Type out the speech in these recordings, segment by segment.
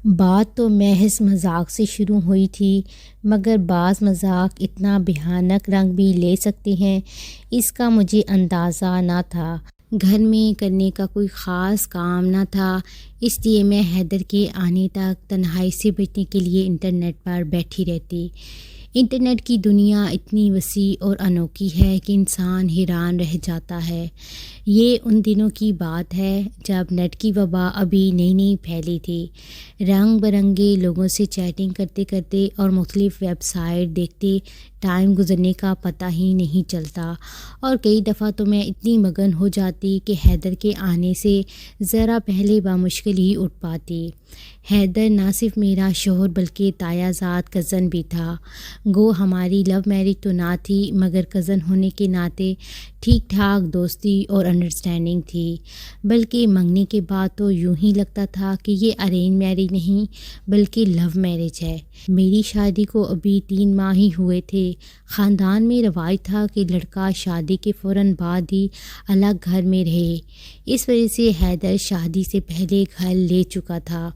بات تو محض مذاق سے شروع ہوئی تھی، مگر بعض مذاق اتنا بھیانک رنگ بھی لے سکتے ہیں، اس کا مجھے اندازہ نہ تھا۔ گھر میں کرنے کا کوئی خاص کام نہ تھا، اس لیے میں حیدر کے آنے تک تنہائی سے بچنے کے لیے انٹرنیٹ پر بیٹھی رہتی۔ انٹرنیٹ کی دنیا اتنی وسیع اور انوکھی ہے کہ انسان حیران رہ جاتا ہے۔ یہ ان دنوں کی بات ہے جب نیٹ کی وبا ابھی نئی نئی پھیلی تھی۔ رنگ برنگے لوگوں سے چیٹنگ کرتے کرتے اور مختلف ویب سائٹ دیکھتے ٹائم گزرنے کا پتہ ہی نہیں چلتا، اور کئی دفعہ تو میں اتنی مگن ہو جاتی کہ حیدر کے آنے سے ذرا پہلے بامشکل ہی اٹھ پاتی۔ حیدر نہ صرف میرا شوہر بلکہ تایا زاد کزن بھی تھا۔ گو ہماری لو میرج تو نہ تھی، مگر کزن ہونے کے ناطے ٹھیک ٹھاک دوستی اور انڈرسٹینڈنگ تھی، بلکہ منگنے کے بعد تو یوں ہی لگتا تھا کہ یہ ارینج میرج نہیں بلکہ لو میرج ہے۔ میری شادی کو ابھی 3 ماہ ہی ہوئے تھے۔ خاندان میں رواج تھا کہ لڑکا شادی کے فوراً بعد ہی الگ گھر میں رہے۔ اس وجہ سے حیدر شادی سے پہلے گھر لے چکا تھا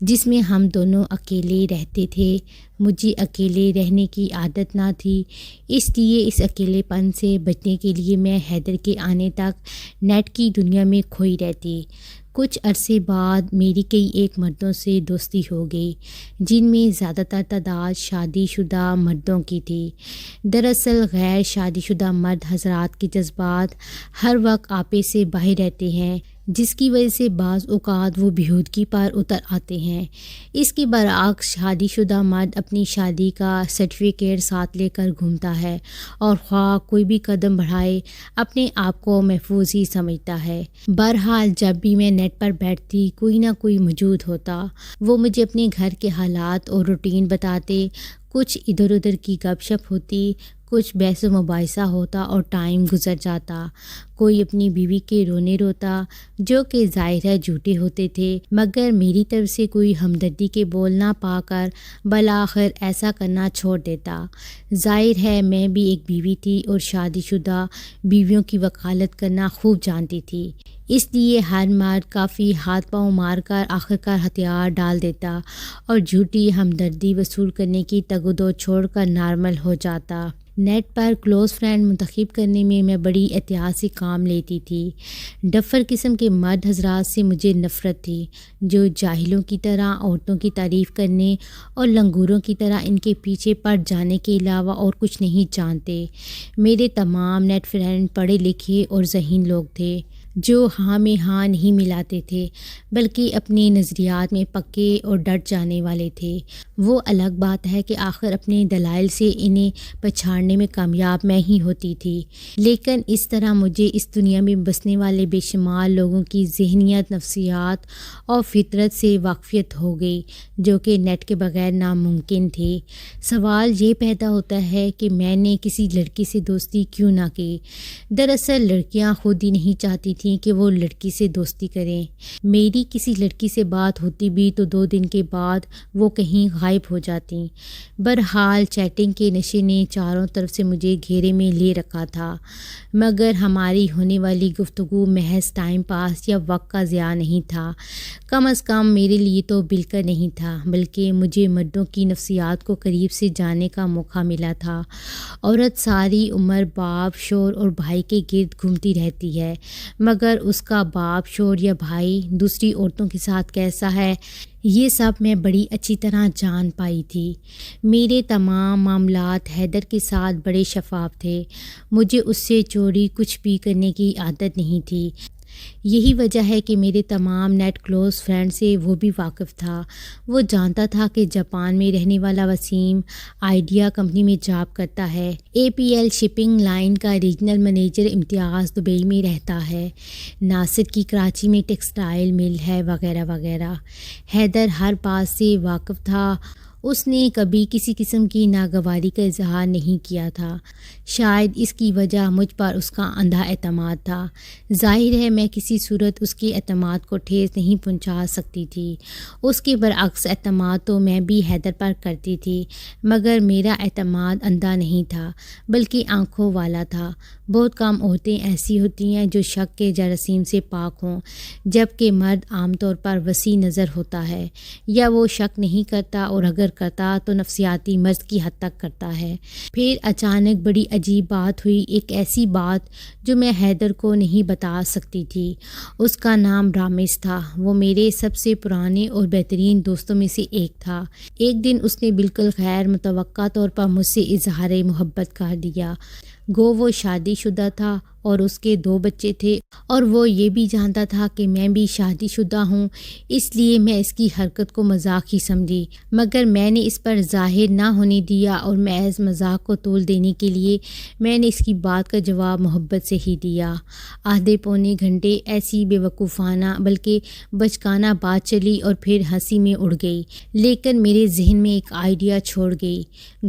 جس میں ہم دونوں اکیلے رہتے تھے۔ مجھے اکیلے رہنے کی عادت نہ تھی، اس لیے اس اکیلے پن سے بچنے کے لیے میں حیدر کے آنے تک نیٹ کی دنیا میں کھوئی رہتی۔ کچھ عرصے بعد میری کئی ایک مردوں سے دوستی ہو گئی، جن میں زیادہ تر تعداد شادی شدہ مردوں کی تھی۔ دراصل غیر شادی شدہ مرد حضرات کے جذبات ہر وقت آپے سے باہر رہتے ہیں، جس کی وجہ سے بعض اوقات وہ بیہودگی پر اتر آتے ہیں۔ اس کے برعکس شادی شدہ مرد اپنی شادی کا سرٹیفکیٹ ساتھ لے کر گھومتا ہے، اور خواہ کوئی بھی قدم بڑھائے اپنے آپ کو محفوظ ہی سمجھتا ہے۔ بہرحال جب بھی میں نیٹ پر بیٹھتی کوئی نہ کوئی موجود ہوتا۔ وہ مجھے اپنے گھر کے حالات اور روٹین بتاتے، کچھ ادھر ادھر کی گپ شپ ہوتی، کچھ بحث و مباحثہ ہوتا اور ٹائم گزر جاتا۔ کوئی اپنی بیوی کے رونے روتا جو کہ ظاہر ہے جھوٹے ہوتے تھے، مگر میری طرف سے کوئی ہمدردی کے بول نہ پا کر بالآخر ایسا کرنا چھوڑ دیتا۔ ظاہر ہے میں بھی ایک بیوی تھی اور شادی شدہ بیویوں کی وکالت کرنا خوب جانتی تھی، اس لیے ہر مرد کافی ہاتھ پاؤں مار کر آخرکار ہتھیار ڈال دیتا اور جھوٹی ہمدردی وصول کرنے کی تگ و دو چھوڑ کر نارمل ہو جاتا۔ نیٹ پر کلوز فرینڈ منتخب کرنے میں بڑی احتیاط سے کام لیتی تھی۔ ڈفر قسم کے مرد حضرات سے مجھے نفرت تھی، جو جاہلوں کی طرح عورتوں کی تعریف کرنے اور لنگوروں کی طرح ان کے پیچھے پڑ جانے کے علاوہ اور کچھ نہیں جانتے۔ میرے تمام نیٹ فرینڈ پڑھے لکھے اور ذہین لوگ تھے، جو ہاں میں ہاں نہیں ملاتے تھے، بلکہ اپنے نظریات میں پکے اور ڈٹ جانے والے تھے۔ وہ الگ بات ہے کہ آخر اپنے دلائل سے انہیں پچھاڑنے میں کامیاب میں ہی ہوتی تھی، لیکن اس طرح مجھے اس دنیا میں بسنے والے بے شمار لوگوں کی ذہنیت، نفسیات اور فطرت سے واقفیت ہو گئی، جو کہ نیٹ کے بغیر ناممکن تھی۔ سوال یہ پیدا ہوتا ہے کہ میں نے کسی لڑکی سے دوستی کیوں نہ کی؟ دراصل لڑکیاں خود ہی نہیں چاہتی تھیں کہ وہ لڑکی سے دوستی کریں۔ میری کسی لڑکی سے بات ہوتی بھی تو 2 دن کے بعد وہ کہیں غائب ہو جاتی۔ بہرحال چیٹنگ کے نشے نے چاروں طرف سے مجھے گھیرے میں لے رکھا تھا، مگر ہماری ہونے والی گفتگو محض ٹائم پاس یا وقت کا ضیاع نہیں تھا، کم از کم میرے لیے تو بالکل نہیں تھا، بلکہ مجھے مردوں کی نفسیات کو قریب سے جاننے کا موقع ملا تھا۔ عورت ساری عمر باپ، شوہر اور بھائی کے گرد گھومتی رہتی ہے، مگر اس کا باپ، شوہر یا بھائی دوسری عورتوں کے ساتھ کیسا ہے، یہ سب میں بڑی اچھی طرح جان پائی تھی۔ میرے تمام معاملات حیدر کے ساتھ بڑے شفاف تھے، مجھے اس سے چوری کچھ بھی کرنے کی عادت نہیں تھی۔ یہی وجہ ہے کہ میرے تمام نیٹ کلوز فرینڈ سے وہ بھی واقف تھا۔ وہ جانتا تھا کہ جاپان میں رہنے والا وسیم آئیڈیا کمپنی میں جاب کرتا ہے، APL شپنگ لائن کا ریجنل مینیجر امتیاز دبئی میں رہتا ہے، ناصر کی کراچی میں ٹیکسٹائل مل ہے، وغیرہ وغیرہ۔ حیدر ہر بات سے واقف تھا اس نے کبھی کسی قسم کی ناگواری کا اظہار نہیں کیا تھا۔ شاید اس کی وجہ مجھ پر اس کا اندھا اعتماد تھا۔ ظاہر ہے میں کسی صورت اس کے اعتماد کو ٹھیس نہیں پہنچا سکتی تھی۔ اس کے برعکس اعتماد تو میں بھی حیدر پر کرتی تھی، مگر میرا اعتماد اندھا نہیں تھا بلکہ آنکھوں والا تھا۔ بہت کم عورتیں ایسی ہوتی ہیں جو شک کے جراثیم سے پاک ہوں، جبکہ مرد عام طور پر وسیع نظر ہوتا ہے، یا وہ شک نہیں کرتا، اور اگر کرتا تو نفسیاتی مرض کی حد تک کرتا ہے۔ پھر اچانک بڑی عجیب بات ہوئی، ایک ایسی بات جو میں حیدر کو نہیں بتا سکتی تھی۔ اس کا نام رامز تھا، وہ میرے سب سے پرانے اور بہترین دوستوں میں سے ایک تھا۔ ایک دن اس نے بالکل غیر متوقع طور پر مجھ سے اظہار محبت کر دیا۔ گو وہ شادی شدہ تھا اور اس کے 2 بچے تھے، اور وہ یہ بھی جانتا تھا کہ میں بھی شادی شدہ ہوں، اس لیے میں اس کی حرکت کو مذاق ہی سمجھی، مگر میں نے اس پر ظاہر نہ ہونے دیا، اور محض مذاق کو طول دینے کے لیے میں نے اس کی بات کا جواب محبت سے ہی دیا۔ آدھے پونے گھنٹے ایسی بے وقوفانہ بلکہ بچکانہ بات چلی اور پھر ہنسی میں اڑ گئی، لیکن میرے ذہن میں ایک آئیڈیا چھوڑ گئی۔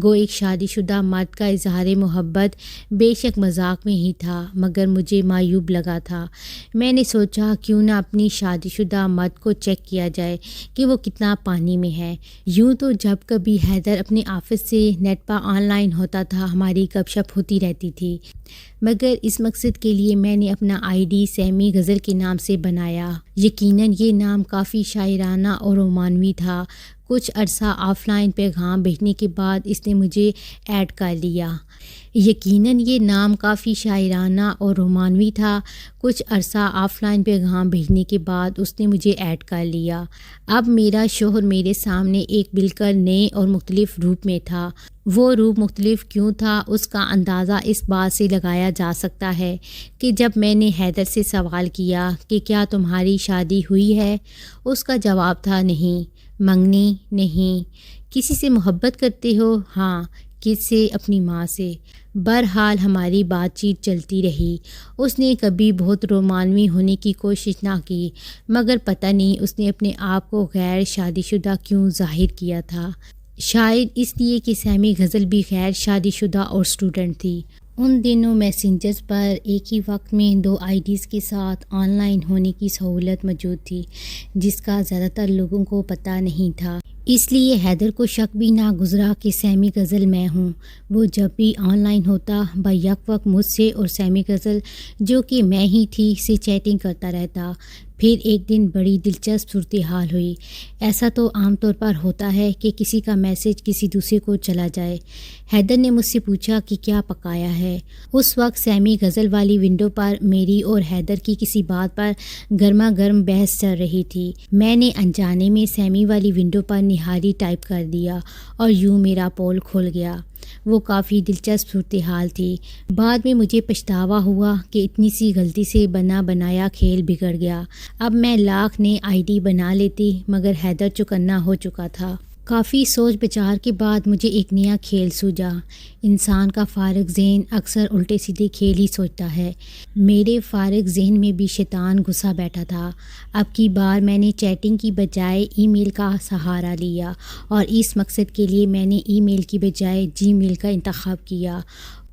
گو ایک شادی شدہ مرد کا اظہار محبت بے شک مذاق میں ہی تھا، مگر مجھے معیوب لگا تھا۔ میں نے سوچا کیوں نہ اپنی شادی شدہ مرد کو چیک کیا جائے کہ وہ کتنا پانی میں ہے۔ یوں تو جب کبھی حیدر اپنے آفس سے نیٹ پر آن لائن ہوتا تھا ہماری گپ شپ ہوتی رہتی تھی، مگر اس مقصد کے لیے میں نے اپنا آئی ڈی سیمی غزل کے نام سے بنایا۔ یقیناً یہ نام کافی شاعرانہ اور رومانوی تھا۔ کچھ عرصہ آف لائن پیغام بھیجنے کے بعد اس نے مجھے ایڈ کر لیا۔ یقیناً یہ نام کافی شاعرانہ اور رومانوی تھا۔ کچھ عرصہ آف لائن پیغام بھیجنے کے بعد اس نے مجھے ایڈ کر لیا۔ اب میرا شوہر میرے سامنے ایک بالکل نئے اور مختلف روپ میں تھا۔ وہ روپ مختلف کیوں تھا، اس کا اندازہ اس بات سے لگایا جا سکتا ہے کہ جب میں نے حیدر سے سوال کیا کہ کیا تمہاری شادی ہوئی ہے، اس کا جواب تھا نہیں۔ منگنی؟ نہیں۔ کسی سے محبت کرتے ہو؟ ہاں۔ کس سے؟ اپنی ماں سے۔ بہرحال ہماری بات چیت چلتی رہی۔ اس نے کبھی بہت رومانوی ہونے کی کوشش نہ کی، مگر پتہ نہیں اس نے اپنے آپ کو غیر شادی شدہ کیوں ظاہر کیا تھا۔ شاید اس لیے کہ سیمی غزل بھی غیر شادی شدہ اور اسٹوڈنٹ تھی۔ ان دنوں میسنجرز پر ایک ہی وقت میں 2 آئی ڈیز کے ساتھ آن لائن ہونے کی سہولت موجود تھی، جس کا زیادہ تر لوگوں کو پتہ نہیں تھا۔ اس لیے حیدر کو شک بھی نہ گزرا کہ سیمی غزل میں ہوں۔ وہ جب بھی آن لائن ہوتا بیک وقت مجھ سے اور سیمی غزل، جو کہ میں ہی تھی، سے چیٹنگ کرتا رہتا۔ پھر ایک دن بڑی دلچسپ صورتحال ہوئی۔ ایسا تو عام طور پر ہوتا ہے کہ کسی کا میسج کسی دوسرے کو چلا جائے۔ حیدر نے مجھ سے پوچھا کہ کیا پکایا ہے۔ اس وقت سیمی غزل والی ونڈو پر میری اور حیدر کی کسی بات پر گرما گرم بحث چل رہی تھی۔ میں نے انجانے میں سیمی والی ونڈو پر نہاری ٹائپ کر دیا اور یوں میرا پول کھل گیا۔ وہ کافی دلچسپ صورتحال تھی۔ بعد میں مجھے پچھتاوا ہوا کہ اتنی سی غلطی سے بنا بنایا کھیل بگڑ گیا۔ اب میں لاکھ نئے آئی ڈی بنا لیتی، مگر حیدر چکنا ہو چکا تھا۔ کافی سوچ بچار کے بعد مجھے ایک نیا کھیل سوجا۔ انسان کا فارغ ذہن اکثر الٹے سیدھے کھیل ہی سوچتا ہے۔ میرے فارغ ذہن میں بھی شیطان گھسا بیٹھا تھا۔ اب کی بار میں نے چیٹنگ کی بجائے ای میل کا سہارا لیا، اور اس مقصد کے لیے میں نے ای میل کی بجائے جی میل کا انتخاب کیا،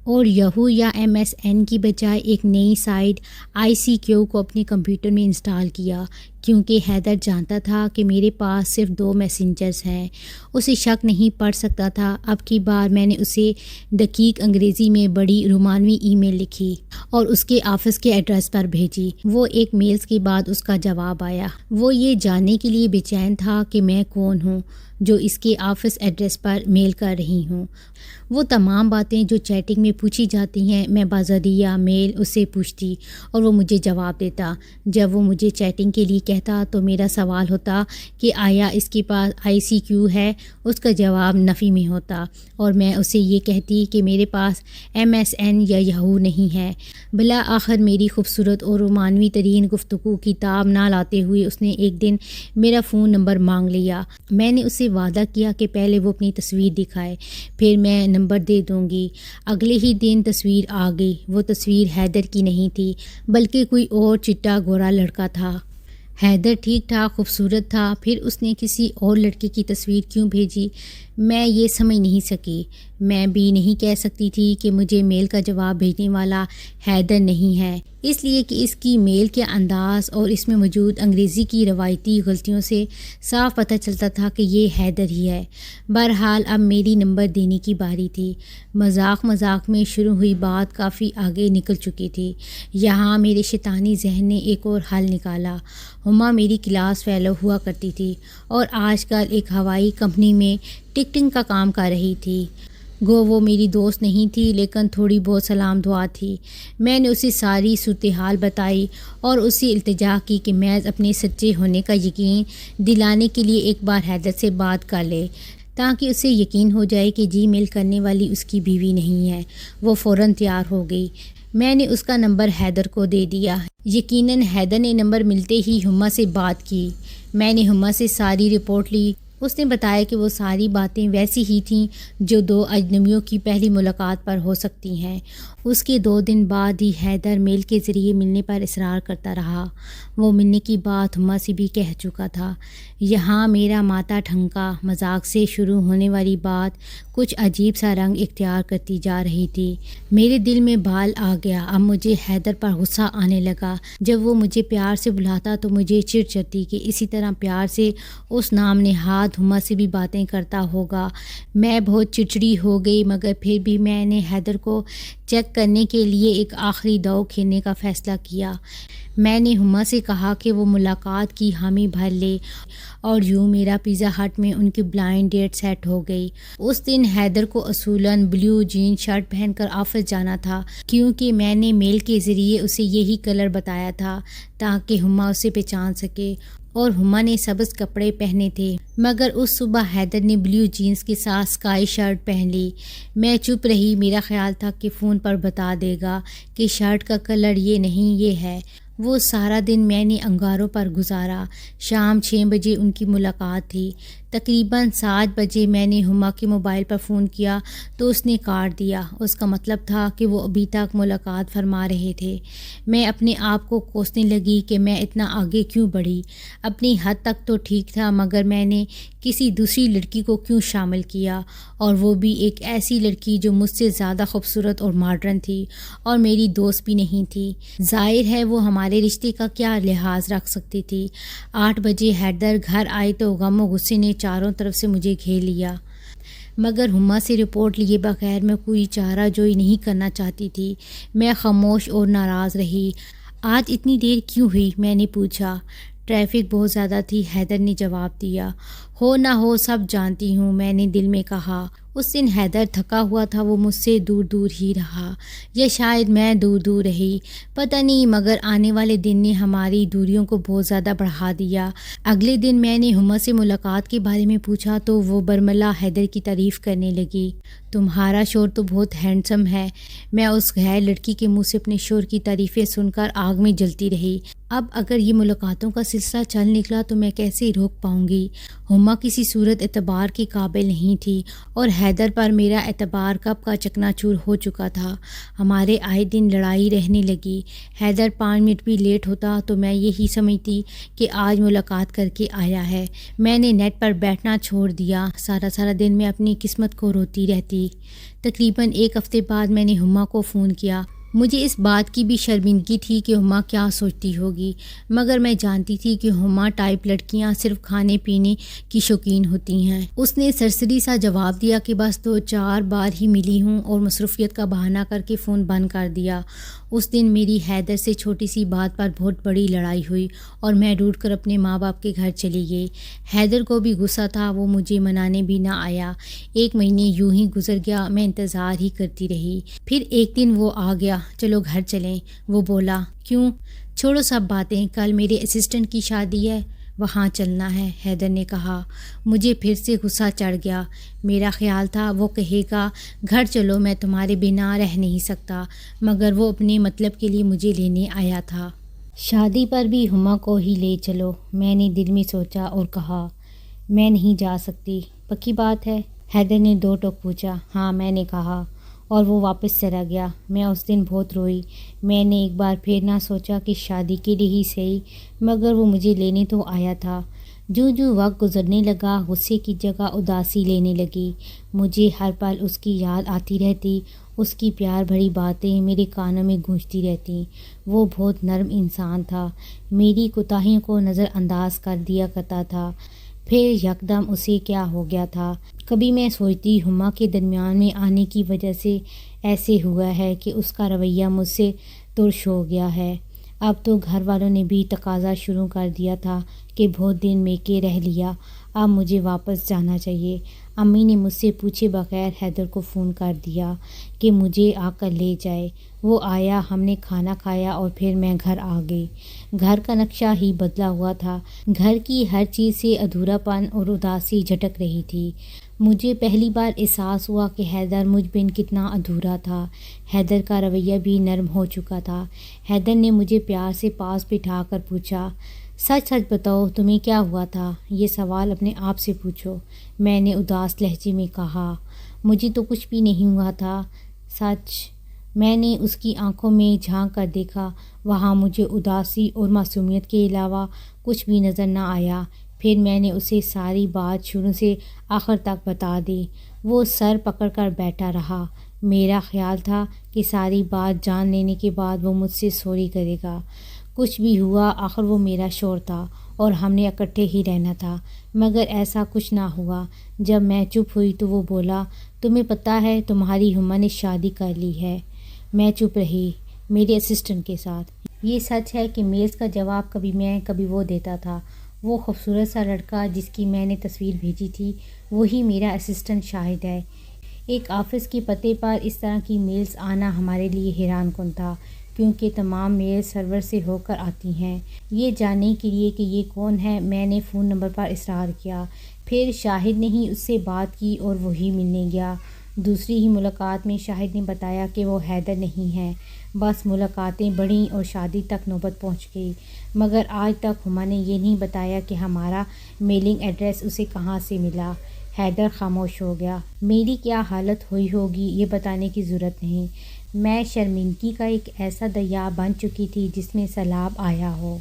اور یہو یا MSN کی بجائے ایک نئی سائٹ ICQ کو اپنے کمپیوٹر میں انسٹال کیا، کیونکہ حیدر جانتا تھا کہ میرے پاس صرف 2 میسنجرز ہیں۔ اسے شک نہیں پڑ سکتا تھا۔ اب کی بار میں نے اسے دقیق انگریزی میں بڑی رومانوی ای میل لکھی اور اس کے آفس کے ایڈریس پر بھیجی۔ وہ ایک میلز کے بعد اس کا جواب آیا۔ وہ یہ جاننے کے لیے بے چین تھا کہ میں کون ہوں جو اس کے آفس ایڈریس پر میل کر رہی ہوں۔ وہ تمام باتیں جو چیٹنگ میں پوچھی جاتی ہیں میں بذریعہ میل اس سے پوچھتی اور وہ مجھے جواب دیتا۔ جب وہ مجھے چیٹنگ کے لیے کہتا تو میرا سوال ہوتا کہ آیا اس کے پاس ICQ ہے؟ اس کا جواب نفی میں ہوتا، اور میں اسے یہ کہتی کہ میرے پاس MSN یا یہو نہیں ہے۔ بالآخر میری خوبصورت اور رومانوی ترین گفتگو کی تاب نہ لاتے ہوئے اس نے ایک دن میرا فون نمبر مانگ لیا۔ میں نے اسے وعدہ کیا کہ پہلے وہ اپنی تصویر دکھائے، پھر میں نمبر دے دوں گی۔ اگلے ہی دن تصویر آ گئی۔ وہ تصویر حیدر کی نہیں تھی، بلکہ کوئی اور چٹا گورا لڑکا تھا۔ حیدر ٹھیک ٹھاک خوبصورت تھا، پھر اس نے کسی اور لڑکے کی تصویر کیوں بھیجی؟ میں یہ سمجھ نہیں سکی۔ میں بھی نہیں کہہ سکتی تھی کہ مجھے میل کا جواب بھیجنے والا حیدر نہیں ہے، اس لیے کہ اس کی میل کے انداز اور اس میں موجود انگریزی کی روایتی غلطیوں سے صاف پتہ چلتا تھا کہ یہ حیدر ہی ہے۔ بہرحال اب میری نمبر دینے کی باری تھی۔ مذاق مذاق میں شروع ہوئی بات کافی آگے نکل چکی تھی۔ یہاں میرے شیطانی ذہن نے ایک اور حل نکالا۔ ہما میری کلاس فیلو ہوا کرتی تھی اور آج کل ایک ہوائی کمپنی میں ٹکٹنگ کا کام کر رہی تھی۔ گو وہ میری دوست نہیں تھی، لیکن تھوڑی بہت سلام دعا تھی۔ میں نے اسے ساری صورتحال بتائی اور اسے التجا کی کہ محض اپنے سچے ہونے کا یقین دلانے کے لیے ایک بار حیدر سے بات کر لے، تاکہ اسے یقین ہو جائے کہ جی میل کرنے والی اس کی بیوی نہیں ہے۔ وہ فوراً تیار ہو گئی۔ میں نے اس کا نمبر حیدر کو دے دیا۔ یقیناً حیدر نے نمبر ملتے ہی ہما سے بات کی۔ میں نے ہما سے ساری رپورٹ لی۔ اس نے بتایا کہ وہ ساری باتیں ویسی ہی تھیں جو دو اجنبیوں کی پہلی ملاقات پر ہو سکتی ہیں۔ اس کے 2 دن بعد ہی حیدر میل کے ذریعے ملنے پر اصرار کرتا رہا۔ وہ ملنے کی بات ہما سے بھی کہہ چکا تھا۔ یہاں میرا ماتا ٹھنکا مذاق سے شروع ہونے والی بات کچھ عجیب سا رنگ اختیار کرتی جا رہی تھی۔ میرے دل میں بال آ گیا۔ اب مجھے حیدر پر غصہ آنے لگا۔ جب وہ مجھے پیار سے بلاتا تو مجھے چڑ چڑھتی کہ اسی طرح پیار سے اس نام نہاد ہما سے بھی باتیں کرتا ہوگا۔ میں بہت چڑچڑی ہو گئی، مگر پھر بھی میں نے حیدر کو چیک کرنے کے لیے ایک آخری داؤ کھیلنے کا فیصلہ کیا۔ میں نے ہما سے کہا کہ وہ ملاقات کی حامی بھر لے، اور یوں میرا پیزا ہٹ میں ان کی بلائنڈ ڈیٹ سیٹ ہو گئی۔ اس دن حیدر کو اصولاً بلیو جین شرٹ پہن کر آفس جانا تھا، کیونکہ میں نے میل کے ذریعے اسے یہی کلر بتایا تھا تاکہ ہما اسے پہچان سکے، اور ہما نے سبز کپڑے پہنے تھے۔ مگر اس صبح حیدر نے بلیو جینز کے ساتھ اسکائی شرٹ پہن لی۔ میں چپ رہی۔ میرا خیال تھا کہ فون پر بتا دے گا کہ شرٹ کا کلر یہ نہیں یہ ہے۔ وہ سارا دن میں نے انگاروں پر گزارا۔ شام 6 بجے ان کی ملاقات تھی۔ تقریباً 7 بجے میں نے ہما کے موبائل پر فون کیا تو اس نے کاٹ دیا۔ اس کا مطلب تھا کہ وہ ابھی تک ملاقات فرما رہے تھے۔ میں اپنے آپ کو کوسنے لگی کہ میں اتنا آگے کیوں بڑھی۔ اپنی حد تک تو ٹھیک تھا، مگر میں نے کسی دوسری لڑکی کو کیوں شامل کیا، اور وہ بھی ایک ایسی لڑکی جو مجھ سے زیادہ خوبصورت اور ماڈرن تھی اور میری دوست بھی نہیں تھی۔ ظاہر ہے وہ ہمارے رشتے کا کیا لحاظ رکھ سکتی تھی۔ 8 بجے حیدر گھر آئے تو غم و غصے نے چاروں طرف سے مجھے گھیر لیا، مگر ہما سے رپورٹ لیے بغیر میں کوئی چارہ جوئی نہیں کرنا چاہتی تھی۔ میں خاموش اور ناراض رہی۔ آج اتنی دیر کیوں ہوئی؟ میں نے پوچھا۔ ٹریفک بہت زیادہ تھی، حیدر نے جواب دیا۔ ہو نہ ہو سب جانتی ہوں، میں نے دل میں کہا۔ اس دن حیدر تھکا ہوا تھا، وہ مجھ سے دور دور ہی رہا، یا شاید میں دور دور رہی، پتہ نہیں، مگر آنے والے دن نے ہماری دوریوں کو بہت زیادہ بڑھا دیا۔ اگلے دن میں نے ہما سے ملاقات کے بارے میں پوچھا تو وہ برملا حیدر کی تعریف کرنے لگی۔ تمہارا شوہر تو بہت ہینڈسم ہے۔ میں اس غیر لڑکی کے منہ سے اپنے شوہر کی تعریفیں سن کر آگ میں جلتی رہی۔ اب اگر یہ ملاقاتوں کا سلسلہ چل نکلا تو میں کیسے روک پاؤں گی؟ ہما کسی صورت اعتبار کی قابل نہیں تھی، اور حیدر پر میرا اعتبار کب کا چکنا چور ہو چکا تھا۔ ہمارے آئے دن لڑائی رہنے لگی۔ حیدر 5 منٹ بھی لیٹ ہوتا تو میں یہی سمجھتی کہ آج ملاقات کر کے آیا ہے۔ میں نے نیٹ پر بیٹھنا چھوڑ دیا۔ سارا دن میں اپنی قسمت کو روتی رہتی۔ تقریباً 1 ہفتے بعد میں نے ہما کو فون کیا۔ مجھے اس بات کی بھی شرمندگی تھی کہ ہما کیا سوچتی ہوگی، مگر میں جانتی تھی کہ ہما ٹائپ لڑکیاں صرف کھانے پینے کی شوقین ہوتی ہیں۔ اس نے سرسری سا جواب دیا کہ بس 2-4 بار ہی ملی ہوں، اور مصروفیت کا بہانہ کر کے فون بند کر دیا۔ اس دن میری حیدر سے چھوٹی سی بات پر بہت بڑی لڑائی ہوئی، اور میں روٹھ کر اپنے ماں باپ کے گھر چلی گئی۔ حیدر کو بھی غصہ تھا، وہ مجھے منانے بھی نہ آیا۔ 1 مہینے یوں ہی گزر گیا، میں انتظار ہی کرتی رہی۔ پھر ایک دن وہ آ گیا۔ چلو گھر چلیں، وہ بولا۔ کیوں؟ چھوڑو سب باتیں، کل میرے اسسٹنٹ کی شادی ہے، وہاں چلنا ہے، حیدر نے کہا۔ مجھے پھر سے غصہ چڑھ گیا۔ میرا خیال تھا وہ کہے گا گھر چلو، میں تمہارے بنا رہ نہیں سکتا، مگر وہ اپنے مطلب کے لیے مجھے لینے آیا تھا۔ شادی پر بھی ہما کو ہی لے چلو، میں نے دل میں سوچا اور کہا۔ میں نہیں جا سکتی۔ پکی بات ہے؟ حیدر نے 2 ٹوک پوچھا۔ ہاں، میں نے کہا۔ اور وہ واپس چلا گیا۔ میں اس دن بہت روئی۔ میں نے ایک بار پھر نہ سوچا کہ شادی کے لیے ہی صحیح، مگر وہ مجھے لینے تو آیا تھا۔ جو وقت گزرنے لگا، غصے کی جگہ اداسی لینے لگی۔ مجھے ہر پل اس کی یاد آتی رہتی، اس کی پیار بھری باتیں میرے کانوں میں گونجتی رہتیں۔ وہ بہت نرم انسان تھا، میری کوتاہیوں کو نظر انداز کر دیا کرتا تھا۔ پھر یکدم اسے کیا ہو گیا تھا؟ کبھی میں سوچتی ہما کے درمیان میں آنے کی وجہ سے ایسے ہوا ہے کہ اس کا رویہ مجھ سے ترش ہو گیا ہے۔ اب تو گھر والوں نے بھی تقاضا شروع کر دیا تھا کہ بہت دن میکے رہ لیا، اب مجھے واپس جانا چاہیے۔ امی نے مجھ سے پوچھے بغیر حیدر کو فون کر دیا کہ مجھے آ کر لے جائے۔ وہ آیا، ہم نے کھانا کھایا اور پھر میں گھر آ گئی۔ گھر کا نقشہ ہی بدلا ہوا تھا، گھر کی ہر چیز سے ادھورا پن اور اداسی جھٹک رہی تھی۔ مجھے پہلی بار احساس ہوا کہ حیدر مجھ بن کتنا ادھورا تھا۔ حیدر کا رویہ بھی نرم ہو چکا تھا۔ حیدر نے مجھے پیار سے پاس بٹھا کر پوچھا، سچ سچ بتاؤ تمہیں کیا ہوا تھا؟ یہ سوال اپنے آپ سے پوچھو۔ میں نے اداس لہجے میں کہا، مجھے تو کچھ بھی نہیں ہوا تھا، سچ۔ میں نے اس کی آنکھوں میں جھانک کر دیکھا، وہاں مجھے اداسی اور معصومیت کے علاوہ کچھ بھی نظر نہ آیا۔ پھر میں نے اسے ساری بات شروع سے آخر تک بتا دی۔ وہ سر پکڑ کر بیٹھا رہا۔ میرا خیال تھا کہ ساری بات جان لینے کے بعد وہ مجھ سے سوری کرے گا۔ کچھ بھی ہوا، آخر وہ میرا شوہر تھا اور ہم نے اکٹھے ہی رہنا تھا، مگر ایسا کچھ نہ ہوا۔ جب میں چپ ہوئی تو وہ بولا، تمہیں پتہ ہے تمہاری ہما نے شادی کر لی ہے؟ میں چپ رہی، میرے اسسٹنٹ کے ساتھ۔ یہ سچ ہے کہ میلز کا جواب کبھی میں کبھی وہ دیتا تھا۔ وہ خوبصورت سا لڑکا جس کی میں نے تصویر بھیجی تھی، وہی میرا اسسٹنٹ شاہد ہے۔ ایک آفس کے پتے پر اس طرح کی میلز آنا ہمارے لیے حیران کن تھا، کیونکہ تمام میل سرور سے ہو کر آتی ہیں۔ یہ جاننے کے لیے کہ یہ کون ہے، میں نے فون نمبر پر اصرار کیا۔ پھر شاہد نے ہی اس سے بات کی اور وہی ملنے گیا۔ دوسری ہی ملاقات میں شاہد نے بتایا کہ وہ حیدر نہیں ہے۔ بس ملاقاتیں بڑھیں اور شادی تک نوبت پہنچ گئی، مگر آج تک ہما نے یہ نہیں بتایا کہ ہمارا میلنگ ایڈریس اسے کہاں سے ملا۔ حیدر خاموش ہو گیا۔ میری کیا حالت ہوئی ہوگی یہ بتانے کی ضرورت نہیں۔ میں شرمندگی کا ایک ایسا دریا بن چکی تھی جس میں سیلاب آیا ہو۔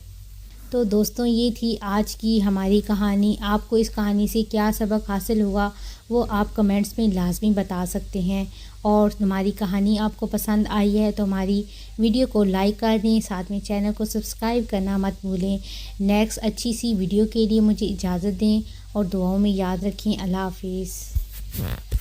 تو دوستوں، یہ تھی آج کی ہماری کہانی۔ آپ کو اس کہانی سے کیا سبق حاصل ہوا وہ آپ کمنٹس میں لازمی بتا سکتے ہیں، اور ہماری کہانی آپ کو پسند آئی ہے تو ہماری ویڈیو کو لائک کر دیں، ساتھ میں چینل کو سبسکرائب کرنا مت بھولیں۔ نیکسٹ اچھی سی ویڈیو کے لیے مجھے اجازت دیں اور دعاؤں میں یاد رکھیں۔ اللہ حافظ۔